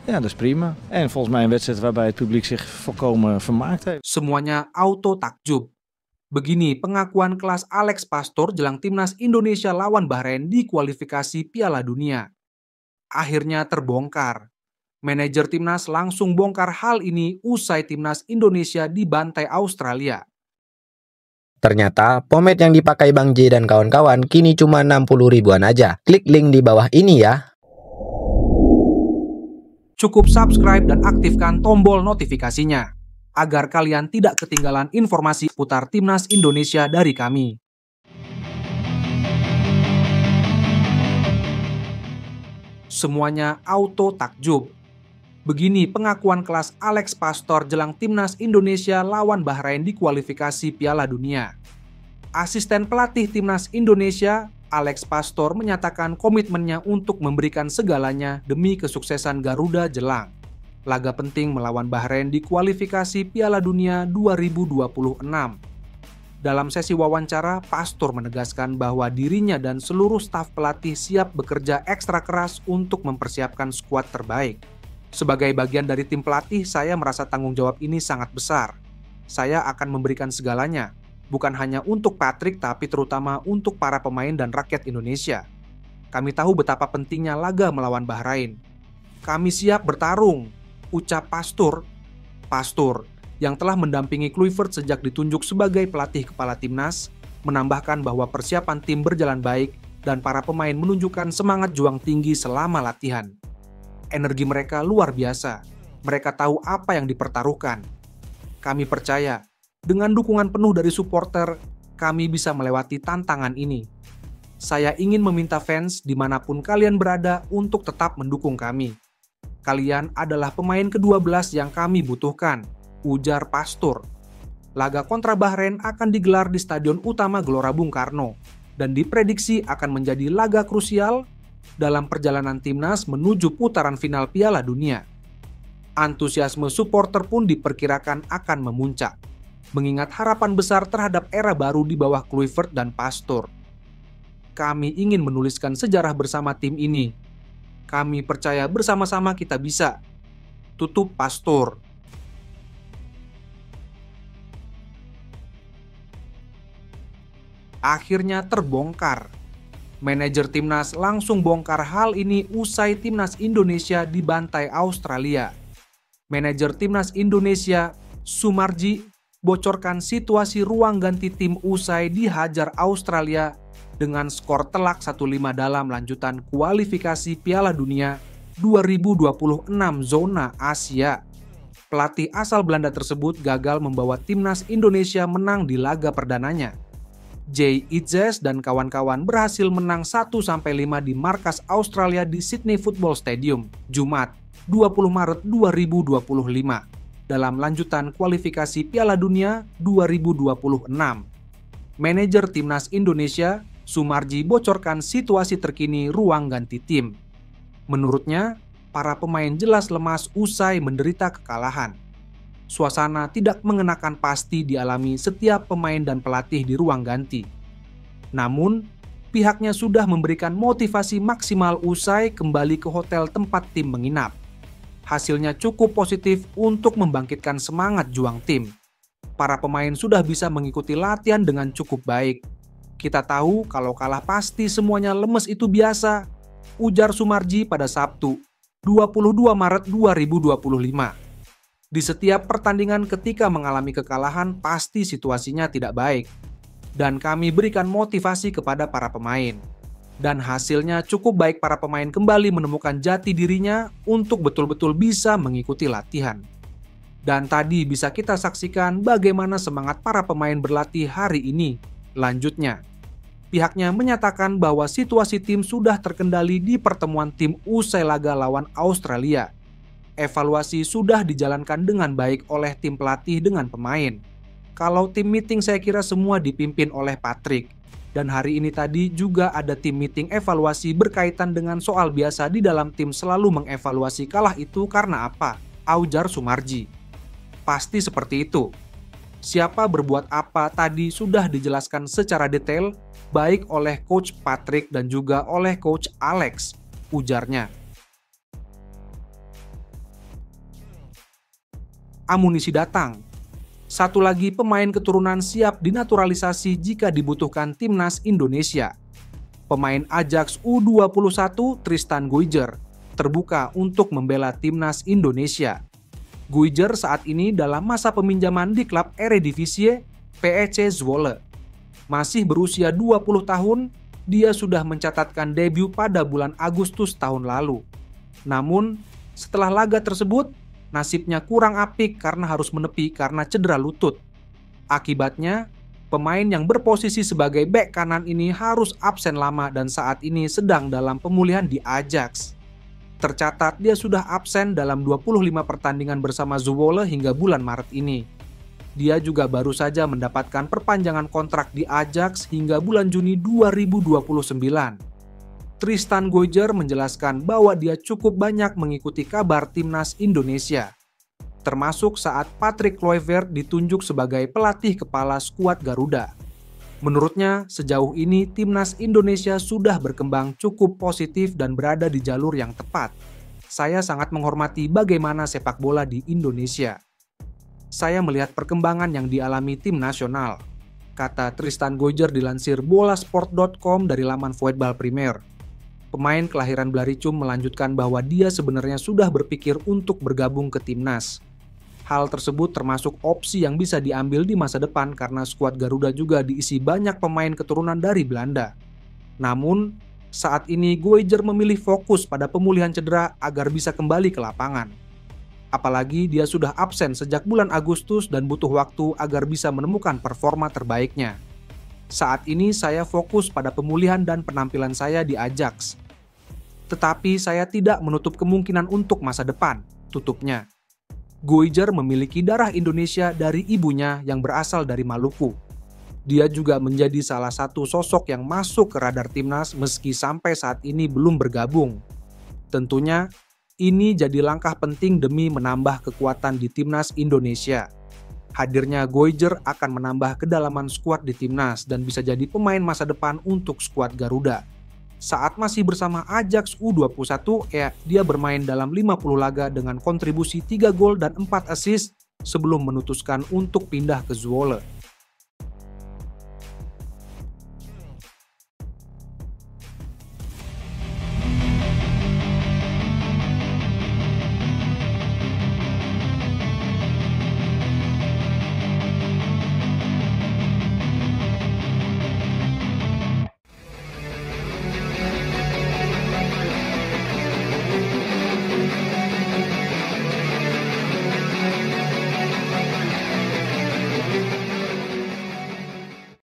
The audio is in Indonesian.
Ja, dat is prima. En volgens mij een wedstrijd waarbij het publiek zich volkomen vermaakt heeft. Semuanya auto takjub. Begini pengakuan kelas Alex Pastor jelang timnas Indonesia lawan Bahrain di kualifikasi Piala Dunia. Akhirnya terbongkar. Manajer timnas langsung bongkar hal ini usai timnas Indonesia dibantai Australia. Ternyata pomade yang dipakai Bang J dan kawan-kawan kini cuma 60 ribuan aja. Klik link di bawah ini ya. Cukup subscribe dan aktifkan tombol notifikasinya agar kalian tidak ketinggalan informasi putar timnas Indonesia dari kami. Semuanya auto takjub. Begini pengakuan kelas Alex Pastor jelang timnas Indonesia lawan Bahrain di kualifikasi Piala Dunia. Asisten pelatih timnas Indonesia, Alex Pastor menyatakan komitmennya untuk memberikan segalanya demi kesuksesan Garuda jelang laga penting melawan Bahrain di kualifikasi Piala Dunia 2026. Dalam sesi wawancara, Pastor menegaskan bahwa dirinya dan seluruh staf pelatih siap bekerja ekstra keras untuk mempersiapkan skuad terbaik. Sebagai bagian dari tim pelatih, saya merasa tanggung jawab ini sangat besar. Saya akan memberikan segalanya, bukan hanya untuk Patrick tapi terutama untuk para pemain dan rakyat Indonesia. Kami tahu betapa pentingnya laga melawan Bahrain. Kami siap bertarung, ucap Pastor yang telah mendampingi Kluivert sejak ditunjuk sebagai pelatih kepala timnas, menambahkan bahwa persiapan tim berjalan baik dan para pemain menunjukkan semangat juang tinggi selama latihan. Energi mereka luar biasa. Mereka tahu apa yang dipertaruhkan. Kami percaya, dengan dukungan penuh dari supporter, kami bisa melewati tantangan ini. Saya ingin meminta fans dimanapun kalian berada untuk tetap mendukung kami. Kalian adalah pemain ke-12 yang kami butuhkan, ujar Pastor. Laga kontra Bahrain akan digelar di Stadion Utama Gelora Bung Karno dan diprediksi akan menjadi laga krusial dalam perjalanan timnas menuju putaran final Piala Dunia. Antusiasme supporter pun diperkirakan akan memuncak, mengingat harapan besar terhadap era baru di bawah Kluivert dan Pastor. Kami ingin menuliskan sejarah bersama tim ini. Kami percaya bersama-sama kita bisa, tutup Pastor. Akhirnya terbongkar. Manajer timnas langsung bongkar hal ini usai timnas Indonesia dibantai Australia. Manajer timnas Indonesia, Sumarji, bocorkan situasi ruang ganti tim usai dihajar Australia dengan skor telak 1-5 dalam lanjutan kualifikasi Piala Dunia 2026 zona Asia. Pelatih asal Belanda tersebut gagal membawa timnas Indonesia menang di laga perdananya. Jay Itzes dan kawan-kawan berhasil menang 1-5 di markas Australia di Sydney Football Stadium, Jumat, 20 Maret 2025, dalam lanjutan kualifikasi Piala Dunia 2026. Manajer timnas Indonesia, Sumarji, bocorkan situasi terkini ruang ganti tim. Menurutnya, para pemain jelas lemas usai menderita kekalahan. Suasana tidak mengenakan pasti dialami setiap pemain dan pelatih di ruang ganti. Namun, pihaknya sudah memberikan motivasi maksimal usai kembali ke hotel tempat tim menginap. Hasilnya cukup positif untuk membangkitkan semangat juang tim. Para pemain sudah bisa mengikuti latihan dengan cukup baik. Kita tahu kalau kalah pasti semuanya lemes itu biasa, ujar Sumarji pada Sabtu, 22 Maret 2025. Di setiap pertandingan ketika mengalami kekalahan pasti situasinya tidak baik. Dan kami berikan motivasi kepada para pemain. Dan hasilnya cukup baik, para pemain kembali menemukan jati dirinya untuk betul-betul bisa mengikuti latihan. Dan tadi bisa kita saksikan bagaimana semangat para pemain berlatih hari ini. Lanjutnya, pihaknya menyatakan bahwa situasi tim sudah terkendali di pertemuan tim usai laga lawan Australia. Evaluasi sudah dijalankan dengan baik oleh tim pelatih dengan pemain. Kalau tim meeting saya kira semua dipimpin oleh Patrick. Dan hari ini tadi juga ada tim meeting evaluasi berkaitan dengan soal biasa di dalam tim selalu mengevaluasi kalah itu karena apa, ujar Sumarji. Pasti seperti itu. Siapa berbuat apa tadi sudah dijelaskan secara detail baik oleh Coach Patrick dan juga oleh Coach Alex, ujarnya. amunisi datang. Satu lagi pemain keturunan siap dinaturalisasi jika dibutuhkan timnas Indonesia. Pemain Ajax U21 Tristan Guyger terbuka untuk membela timnas Indonesia. Guyger saat ini dalam masa peminjaman di klub Eredivisie PEC Zwolle. Masih berusia 20 tahun, dia sudah mencatatkan debut pada bulan Agustus tahun lalu. Namun, setelah laga tersebut, nasibnya kurang apik karena harus menepi karena cedera lutut. Akibatnya, pemain yang berposisi sebagai bek kanan ini harus absen lama dan saat ini sedang dalam pemulihan di Ajax. Tercatat dia sudah absen dalam 25 pertandingan bersama Zwolle hingga bulan Maret ini. Dia juga baru saja mendapatkan perpanjangan kontrak di Ajax hingga bulan Juni 2029. Tristan Guyger menjelaskan bahwa dia cukup banyak mengikuti kabar timnas Indonesia, termasuk saat Patrick Kluivert ditunjuk sebagai pelatih kepala skuad Garuda. Menurutnya, sejauh ini timnas Indonesia sudah berkembang cukup positif dan berada di jalur yang tepat. Saya sangat menghormati bagaimana sepak bola di Indonesia. Saya melihat perkembangan yang dialami tim nasional, kata Tristan Guyger dilansir bolasport.com dari laman Voetbal Premier. Pemain kelahiran Blaricum melanjutkan bahwa dia sebenarnya sudah berpikir untuk bergabung ke timnas. Hal tersebut termasuk opsi yang bisa diambil di masa depan karena skuad Garuda juga diisi banyak pemain keturunan dari Belanda. Namun, saat ini Guyger memilih fokus pada pemulihan cedera agar bisa kembali ke lapangan. Apalagi dia sudah absen sejak bulan Agustus dan butuh waktu agar bisa menemukan performa terbaiknya. Saat ini saya fokus pada pemulihan dan penampilan saya di Ajax. Tetapi saya tidak menutup kemungkinan untuk masa depan, tutupnya. Guyger memiliki darah Indonesia dari ibunya yang berasal dari Maluku. Dia juga menjadi salah satu sosok yang masuk ke radar timnas meski sampai saat ini belum bergabung. Tentunya, ini jadi langkah penting demi menambah kekuatan di timnas Indonesia. Hadirnya Guyger akan menambah kedalaman skuad di timnas dan bisa jadi pemain masa depan untuk skuad Garuda. Saat masih bersama Ajax U21, dia bermain dalam 50 laga dengan kontribusi 3 gol dan 4 assist sebelum memutuskan untuk pindah ke Zwolle.